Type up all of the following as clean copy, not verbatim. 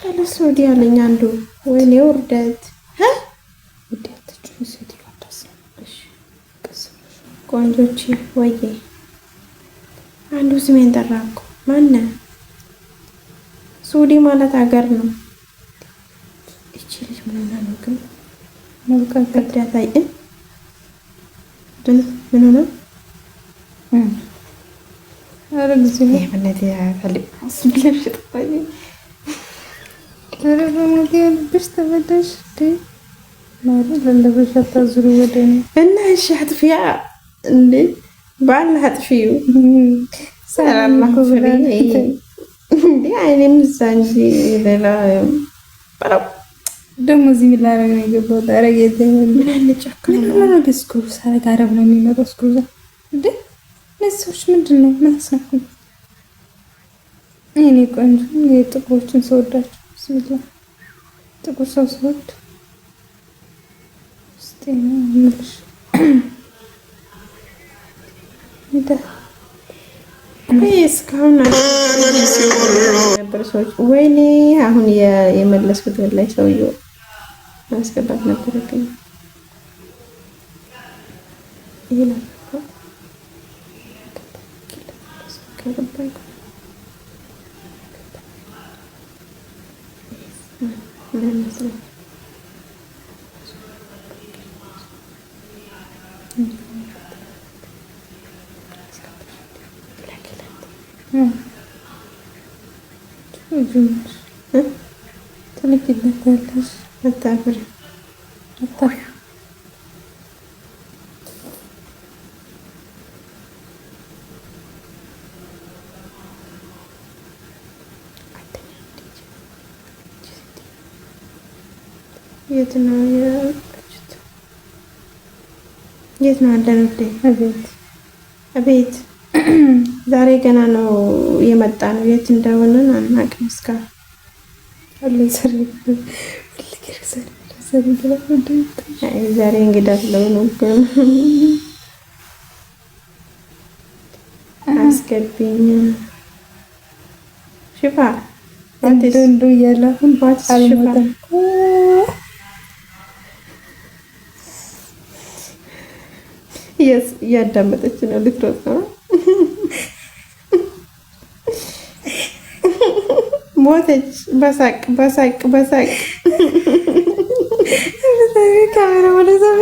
አለስ ወዲያ ያለኝ አንዱ ወይኔ ውርደት ውርደት ጩስ ይወጣስ ቆንጆች ወይዬ አንዱ ስሜን ጠራኩ ማነ ሱዲ ማለት ሀገር ነው። እቺ ልጅ ምን ሆነ ነው ግን መልካም ከዳታይ ምን ሆነ አረግዚ የምነት ያፈልግ ስብለሽ ተጣይ አረበሙት ያልብሽ ተበደሽ ማለት ለለበሽ ታዝሩ ወደኔ እና እሺ አጥፊያ እንዴ ባል አጥፊው ሰላም ማክብሬ እንዴ አይኔም ዛንጂ ለላ ባላው ደሞ እዚህ ላረግ ነው የገባው ታረጋይተ ምን አንጨከነ ነው በስኩ ሳረግ አረብ ነው የሚመጣው ስኩዛ እንዴ ለሰዎች ምንድነው ምን አስነኩኝ እኔ ቆንጆ የጥቁሮችን ሰውዳቸው ስሚላ ጥቁር ሰው ሰውድ ስቴና ምልሽ እስካሁን ነበር ሰዎች ወይኔ አሁን የመለስኩት ላይ ሰውዬው ማስገባት ነበር ግን ይሄ ነው ትልቅነታለሽ አታፍሪ አታፍሪ የት ነው ያለነው? አቤት ዛሬ ገና ነው የመጣ ነው። የት እንደሆነ አናውቅም እስካሁን። ዛሬ እንግዳ ስለሆነ አስገቢኝ ሽፋ አንዱ ያለሁን አልሞተም እያዳመጠች ነው ልትሮጥ ነው። ሞተች በሳቅ ካሜራ ወደ ሰው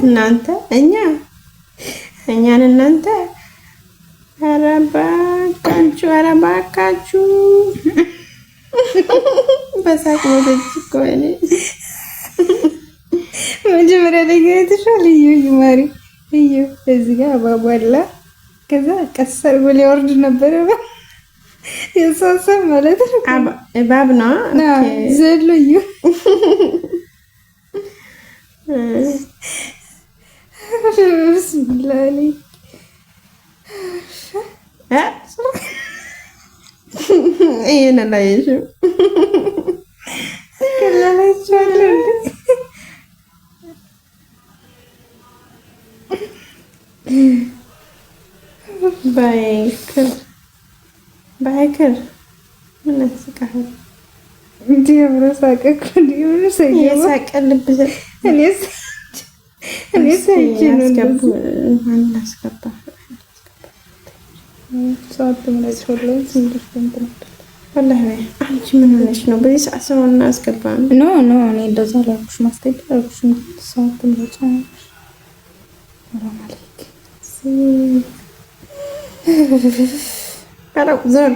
እናንተ እኛን እናንተ አረባካችሁ በሳቅ ሞተች እኮ እኔ መጀመሪያ ላይ ገይተሻል። እዩ ማሪ እዩ እዚህ ጋር አባባላ ከዛ ቀሰር ብሎ ይወርድ ነበር የሰሰ ማለት ነው። እባብ ነው ዘሎ እዩ ብስሚላህ ይሄን ላይሽ ከላላችኋለሁ ባይክር ምን አስቀህ እንዴ ብረሳቀቅ እንዴ ብረሳቀቅ የሳቀልብህ እኔ ሳይቼ ነው አናስገባ ሰዓት ማለት ወላሂ እንደዚህ ወላሂ አንቺ ምን ሆነሽ ነው? በዚህ ሰዓት ነው እናስገባ ኖ እኔ እንደዛ ላልኩሽ ማስገባ አልኩሽ ሰዓት ማለት ነው። ሰላም አለይኩም ዞር